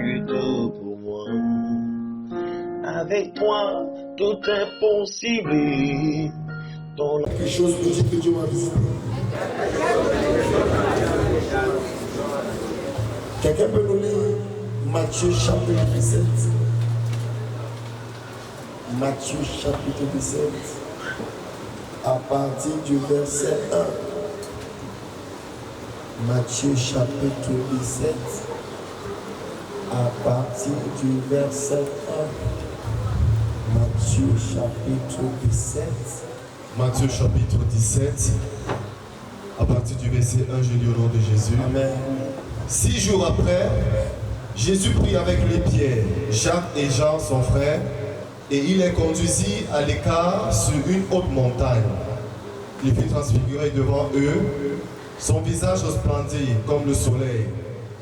tu es tout pour moi. Avec toi, tout est possible. Quelque chose me dit que Dieu m'a visité. Quelqu'un peut nous lire Matthieu chapitre 17. Matthieu chapitre 17, à partir du verset 1. Matthieu chapitre 17, à partir du verset 1. Matthieu chapitre 17. Matthieu chapitre 17, à partir du verset 1, je lis au nom de Jésus. Amen. 6 jours après, Jésus prit avec les Pierre, Jacques et Jean, son frère, et il les conduisit à l'écart sur une haute montagne. Il fut transfiguré devant eux, son visage resplendit comme le soleil,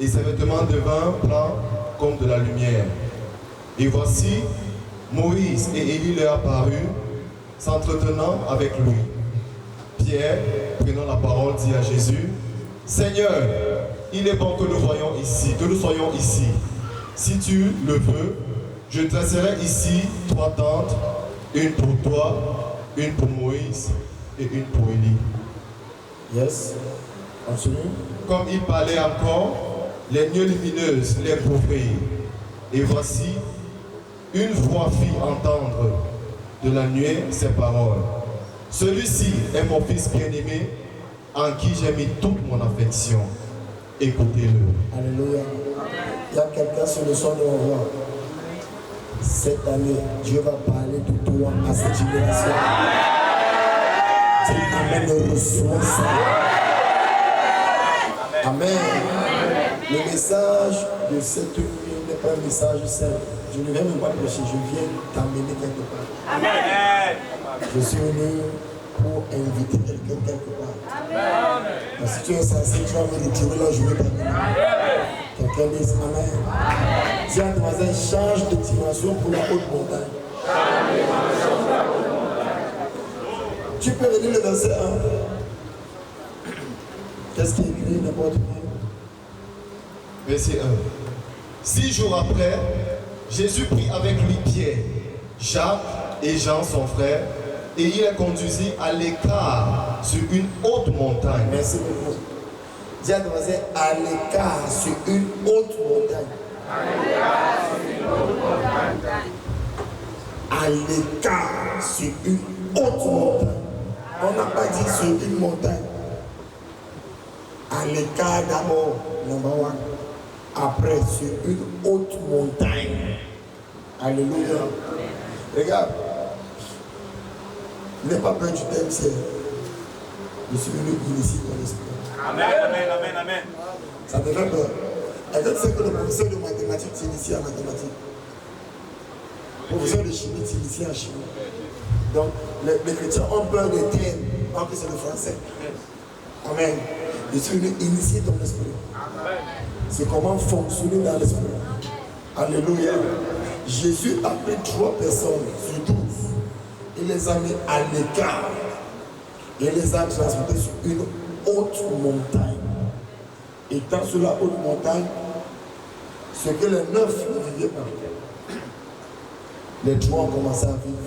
et ses vêtements devinrent blancs comme de la lumière. Et voici, Moïse et Élie leur apparurent, s'entretenant avec lui. Pierre, prenant la parole, dit à Jésus, « Seigneur, il est bon que nous soyons ici. Si tu le veux, je dresserai ici 3 tentes, une pour toi, une pour Moïse et une pour Élie. » Yes. Continue. Comme il parlait encore, les nuées lumineuses les couvrirent. Et voici, une voix fit entendre de la nuée ces paroles. « Celui-ci est mon fils bien-aimé, en qui j'ai mis toute mon affection. Écoutez-le. » Alléluia. Il y a quelqu'un sur le son de ma voix. Cette année, Dieu va parler de toi à cette génération. Dis Amen, reçois ça. Amen. Le message de cette nuit n'est pas un message simple. Je ne viens même pas prêcher, je viens t'amener quelque part. Amen. Je suis venu pour inviter quelqu'un quelque part. Amen. Parce que si tu es censé, tu vas me retrouver là où je vais t'amener. Quelqu'un dit Amen. Dis à ton voisin, change de dimension pour la haute montagne. Tu peux relire le verset 1. Qu'est-ce qui est écrit n'importe quoi? Verset 1. 6 jours après, Jésus prit avec lui Pierre, Jacques et Jean, son frère, et il les conduisit à l'écart sur une haute montagne. Merci beaucoup. Dis à ton voisin, à l'écart sur une haute montagne. À l'écart sur une haute montagne. On n'a pas dit sur une montagne. À l'écart d'abord, number one. Après, sur une haute montagne. Alléluia. Regarde. N'aie pas peur du thème, c'est. Je suis venu initier ton esprit. Amen, amen, amen, amen. Ça te fait peur. Est-ce que tu sais que le professeur de mathématiques s'initie en mathématiques? Le professeur de chimie s'initie en chimie. Donc, les chrétiens ont peur des termes, alors que c'est le français. Amen. Je suis venu initier ton esprit. C'est comment fonctionner dans l'esprit. Alléluia. Jésus a pris 3 personnes sur 12. Il les a mis à l'écart. Il les a transportés sur une haute montagne. Étant sur la haute montagne, ce que les 9 ne vivaient pas, les 3 ont commencé à vivre.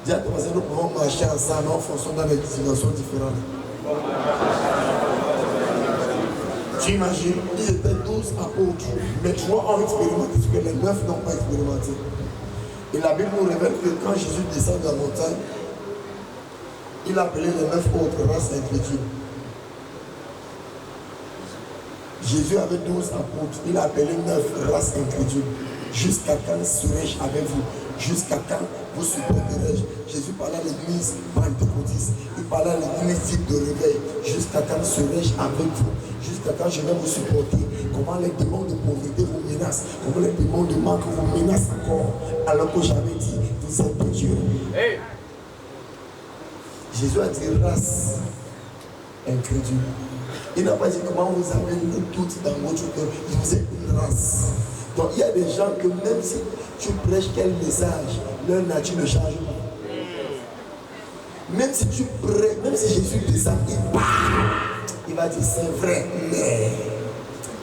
Dis à ton voisin, nous pouvons marcher ensemble en fonction dans des dimensions différentes. Tu imagines, ils étaient 12 apôtres, mais 3 ont expérimenté ce que les 9 n'ont pas expérimenté. Et la Bible nous révèle que quand Jésus descend de la montagne, il appelait les 9 autres races incrédules. Jésus avait 12 apôtres, il a appelé 9 races incrédules. Jusqu'à quand serai-je avec vous? Jusqu'à quand vous supporterai-je? Jésus parlait à l'église pentecôtiste, il parlait à l'église dite de réveil. Jusqu'à quand serai-je avec vous? Jusqu'à quand je vais vous supporter? Comment les démons de pauvreté vous menacent? Comment les démons de manque vous menacent encore? Alors que j'avais dit, vous êtes de Dieu. Hey. Jésus a dit race incrédule. Il n'a pas dit comment vous avez le doute dans votre cœur. Il vous êtes une race. Donc il y a des gens que même si tu prêches quel message, leur nature ne change pas. Même si tu prêches, même si Jésus descend, il parle, il va dire c'est vrai, mais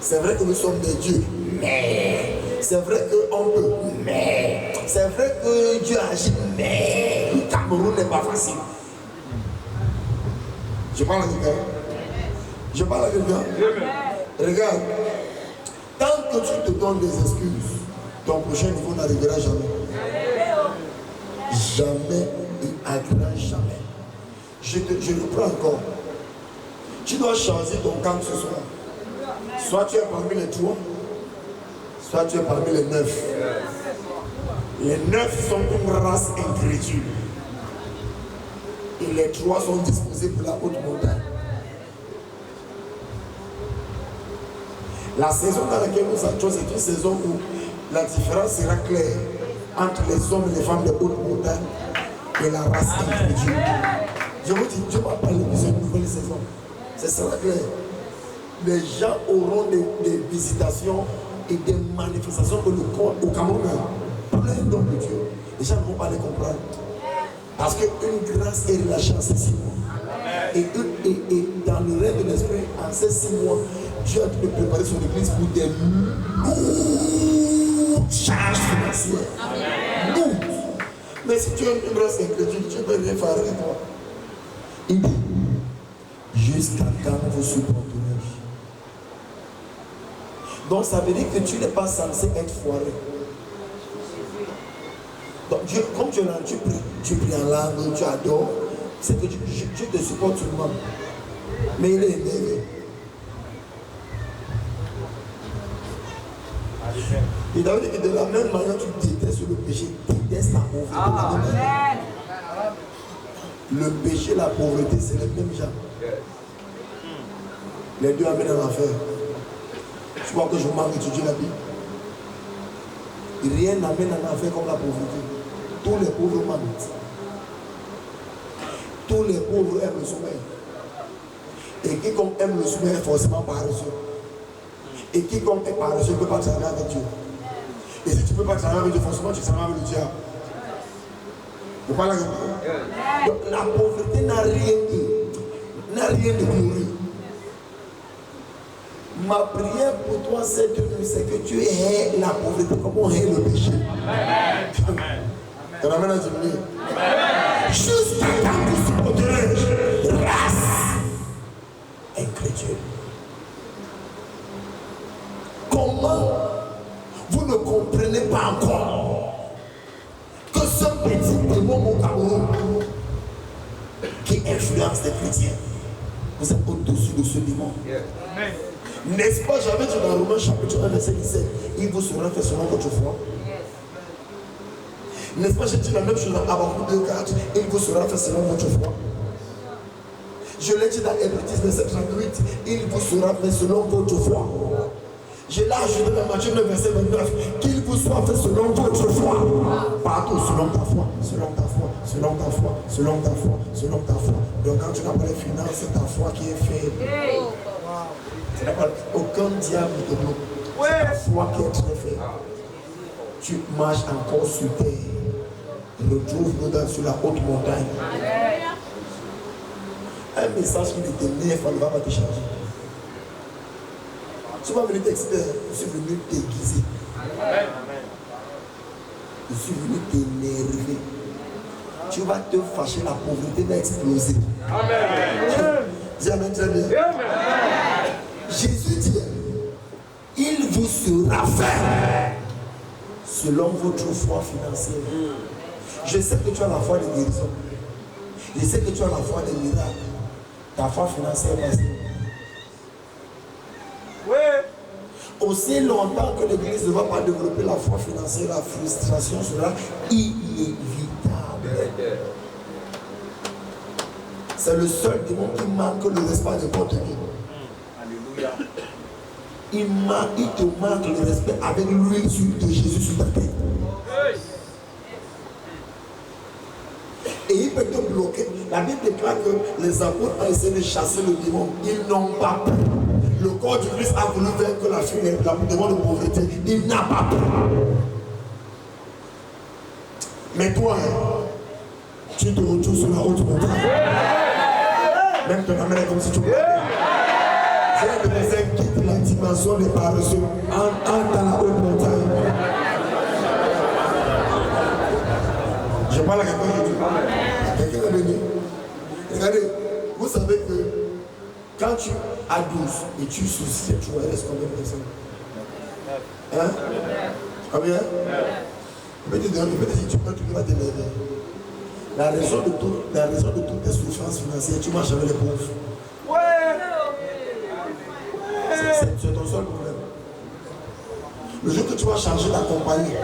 C'est vrai que nous sommes des dieux, mais c'est vrai qu'on peut, mais c'est vrai que Dieu agit, mais le Cameroun n'est pas facile. Je parle à quelqu'un. Je parle à quelqu'un. Regarde, tant que tu te donnes des excuses, ton prochain niveau n'arrivera jamais. Jamais et arrivera jamais. Je le prends encore. Tu dois choisir ton camp ce soir. Soit tu es parmi les 3, soit tu es parmi les 9. Les 9 sont une race incrédule. Et les 3 sont disposés pour la haute montagne. La saison dans laquelle nous entrons, c'est une saison où la différence sera claire entre les hommes et les femmes de haute montagne et la race incrédule. Je vous dis, Dieu m'a parlé de cette nouvelle saison. Ce sera clair. Les gens auront des visitations et des manifestations que le corps au Cameroun plein d'hommes de Dieu. Les gens ne vont pas les comprendre. Parce qu'une grâce est relâchée en ces 6 mois. Et dans le règne de l'esprit, en ces 6 mois, Dieu a dû préparer son église pour des lourdes charges financières. Lourdes. Mais si tu as une grâce incrédule, tu ne peux rien faire avec toi. Il dit, jusqu'à quand vous supporterez. Donc ça veut dire que tu n'es pas censé être foiré. Donc Dieu, comme tu pries en langue, tu adores, c'est que Dieu te supporte seulement. Mais il est énervé. Il a dit que de la même manière tu détestes le péché, détestes la pauvreté. Le péché et la pauvreté, c'est les mêmes gens. Les deux amènent en enfer. Tu vois que je manque d'étudier la Bible. Rien n'amène en enfer comme la pauvreté. Tous les pauvres mentent. Tous les pauvres aiment le sommeil. Et quiconque aime le sommeil est forcément paresseux. Et quiconque est paresseux ne peut pas travailler avec Dieu. Et si tu ne peux pas travailler avec Dieu, forcément tu travailles avec le diable. Vous parlez avec moi? Donc la pauvreté n'a rien de glorieux. Ma prière pour toi cette nuit, c'est que tu hais la pauvreté comme on hait le péché. Amen. Amen. Jusqu'à quand vous supporterez race incrédule. Comment vous ne comprenez pas encore que ce petit démon au Cameroun qui influence les chrétiens, vous êtes au-dessus de ce démon. Amen. N'est-ce pas, j'avais dit dans Romains chapitre 1 verset 17, il vous sera fait selon votre foi. N'est-ce pas, j'ai dit la même chose dans Habakkuk 2:4, il vous sera fait selon votre foi. Je l'ai dit dans Hébreux 10 verset 38, il vous sera fait selon votre foi. Je l'ai ajouté dans Matthieu 9 verset 29, qu'il vous soit fait selon votre foi. Partout, selon ta foi, selon ta foi, selon ta foi, selon ta foi, selon ta foi. Donc quand tu n'as pas les finances, c'est ta foi qui est faible. Aucun diable ne te bloque. C'est ta foi qui est très faible. Tu marches encore sur terre. Retrouve-nous sur la haute montagne. Un message qui ne t'énerve pas, ne va pas te changer. Tu vas venir t'exciter. Je suis venu t'aiguiser. Je suis venu t'énerver. Tu vas te fâcher, la pauvreté va exploser. Amen. Dis amen très bien. Jésus dit, il vous sera fait selon votre foi financière. Je sais que tu as la foi de guérison. Je sais que tu as la foi des miracles. Ta foi financière va se. Oui. Aussi longtemps que l'Église ne va pas développer la foi financière, la frustration sera inévitable. C'est le seul démon qui manque le respect de n'importe qui. Alléluia. Il te manque le respect avec l'huile de Jésus sur ta tête. Et il peut te bloquer. La Bible déclare que les apôtres ont essayé de chasser le démon. Ils n'ont pas pu. Le corps du Christ a voulu vaincre la démon de pauvreté. Il n'a pas pu. Mais toi, tu te retrouves sur la haute montagne. Même ton amène comme si tu voulais. J'ai des personnes qui quittent la dimension des paresseux en dans la haute montagne. Je parle à quelqu'un qui dit. Quelqu'un est venu. Regardez, vous savez que quand tu as 12 et tu soucies, tu restes combien de personnes? Hein? Combien? Je vais te dire, tu peux, tu vas t'énerver. La raison de toutes tes souffrances financières, tu marches avec les pauvres. C'est ton seul problème. Le jour que tu vas changer ta compagnie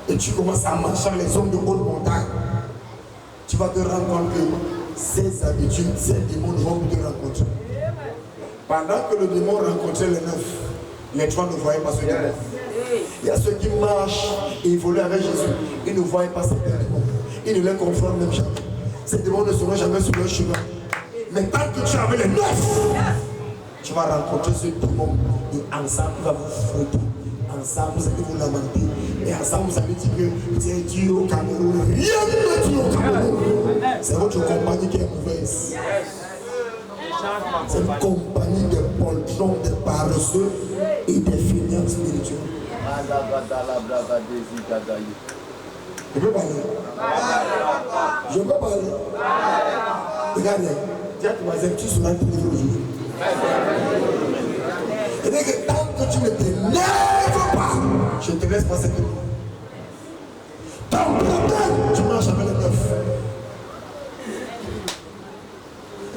et tu commences à marcher avec les hommes de haute montagne, tu vas te rendre compte que ces habitudes, ces démons vont te rencontrer. Pendant que le démon rencontrait les 9, les 3 ne voyaient pas ce démon. Il y a ceux qui marchent et évoluent avec Jésus. Ils ne voient pas ces démons. Ils ne les confrontent même jamais. Ces démons ne seront jamais sur leur chemin. Mais tant que tu es avec les 9, tu vas rencontrer ce démon. Et ensemble, il va vous frotter. Ensemble, vous allez vous lamenter. Et ensemble, vous allez dire que c'est Dieu au Cameroun. Rien ne Dieu au Cameroun. C'est votre compagnie qui est mauvaise. C'est une compagnie de poltrons, de paresseux et des fainéants spirituels. Je peux parler. Je peux parler. Regardez, dis à ton voisin, tu seras délivré aujourd'hui. Et dès que tant que tu ne t'énerves pas, je ne te laisse pas cette nuit. Ton problème, tu marches avec les 9.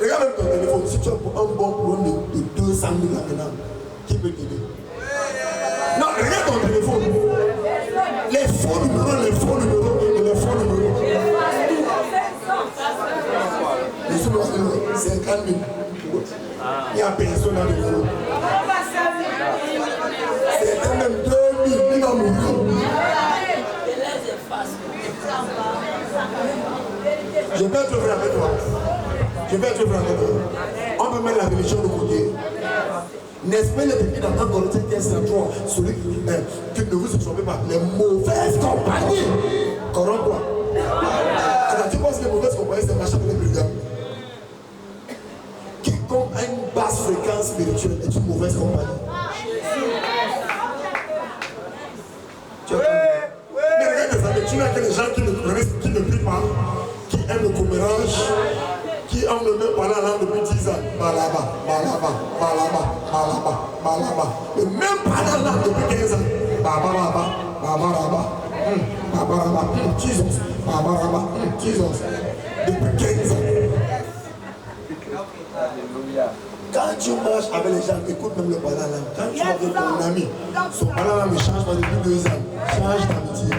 Regarde même ton téléphone, si tu as un bon problème de 200 000 maintenant, qui peut t'aider? Non, regarde ton téléphone. Les faux numéros et les faux numéros. Les sous numéros, 50 000. Il n'y a personne dans le numéro. C'est même 2 000, il va mourir. Je vais être vrai avec toi. On peut mettre la religion de côté. N'est-ce pas le pays dans 1 Corinthiens 15:3, celui qui ne vous trompez pas, les mauvaises compagnies corrompent quoi? Alors tu penses que les mauvaises compagnies c'est machin avec les brigands? Quiconque a une basse fréquence spirituelle est une mauvaise compagnie. Mais regarde les amis, tu n'as que les gens qui ne prient pas, qui aiment le commérage, qui ont le même parler la langue depuis 10 ans. Balaba. Le même parler la langue depuis 15 ans. Jesus. Depuis 15 ans. Quand tu marches avec les gens, écoute même le parler la langue. Quand tu vas avec ton ami, son parler la langue ne change pas depuis 2 ans. Change d'amitié.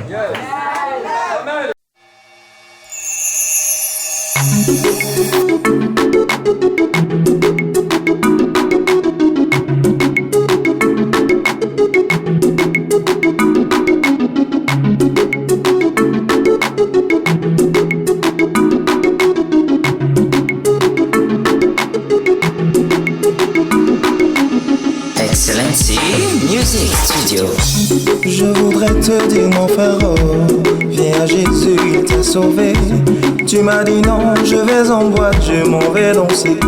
Amen. Excellency Music Studio. Je voudrais te dire mon frère, viens à Jésus, il t'a sauvé. Tu m'as dit non, je vais en boîte, je m'en vais danser.